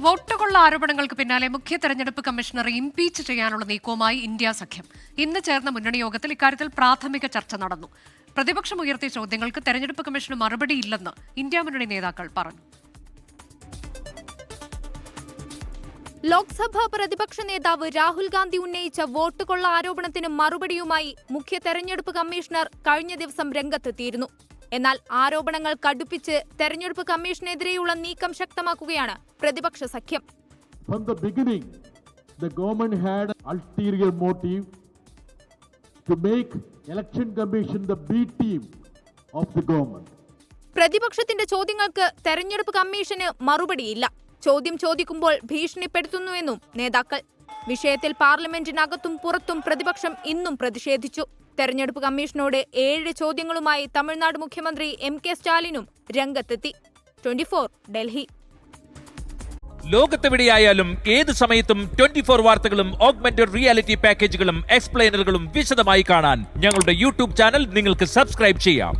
വോട്ടുകൊള്ള ആരോപണങ്ങൾക്ക് പിന്നാലെ മുഖ്യ തെരഞ്ഞെടുപ്പ് കമ്മീഷണറെ ഇംപീച്ച് ചെയ്യാനുള്ള നീക്കവുമായി ഇന്ത്യ സഖ്യം. ഇന്ന് ചേർന്ന മുന്നണി യോഗത്തിൽ ഇക്കാര്യത്തിൽ പ്രാഥമിക ചർച്ച നടന്നു. പ്രതിപക്ഷം ഉയർത്തിയ ചോദ്യങ്ങൾക്ക് തെരഞ്ഞെടുപ്പ് കമ്മീഷന് മറുപടിയില്ലെന്ന് ഇന്ത്യ മുന്നണി നേതാക്കൾ പറഞ്ഞു. ലോക്സഭാ പ്രതിപക്ഷ നേതാവ് രാഹുൽ ഗാന്ധി ഉന്നയിച്ച വോട്ടുകൊള്ള ആരോപണത്തിന് മറുപടിയുമായി മുഖ്യ തെരഞ്ഞെടുപ്പ് കമ്മീഷണർ കഴിഞ്ഞ ദിവസം രംഗത്തെത്തിയിരുന്നു. എന്നാൽ ആരോപണങ്ങൾ കടുപ്പിച്ച് തെരഞ്ഞെടുപ്പ് കമ്മീഷനെതിരെയുള്ള നീക്കം ശക്തമാക്കുകയാണ് പ്രതിപക്ഷ സഖ്യം. From the beginning, the government had an ulterior motive to make election commission the B team of the government. പ്രതിപക്ഷത്തിന്റെ ചോദ്യങ്ങൾക്ക് തെരഞ്ഞെടുപ്പ് കമ്മീഷന് മറുപടിയില്ല. ചോദ്യം ചോദിക്കുമ്പോൾ ഭീഷണിപ്പെടുത്തുന്നുവെന്നും നേതാക്കൾ. വിഷയത്തിൽ പാർലമെന്റിനകത്തും പുറത്തും പ്രതിപക്ഷം ഇന്നും പ്രതിഷേധിച്ചു. തെരഞ്ഞെടുപ്പ് കമ്മീഷനോട് 7 ചോദ്യങ്ങളുമായി തമിഴ്നാട് മുഖ്യമന്ത്രി MK സ്റ്റാലിനും രംഗത്തെത്തി. 24 ഡൽഹി. ലോകത്തെവിടെയായാലും ഏത് സമയത്തും 24 വാർത്തകളും ഓഗ്മെന്റഡ് റിയാലിറ്റി പാക്കേജുകളും എക്സ്പ്ലെയിനറുകളും വിശദമായി കാണാൻ ഞങ്ങളുടെ യൂട്യൂബ് ചാനൽ നിങ്ങൾക്ക് സബ്സ്ക്രൈബ് ചെയ്യാം.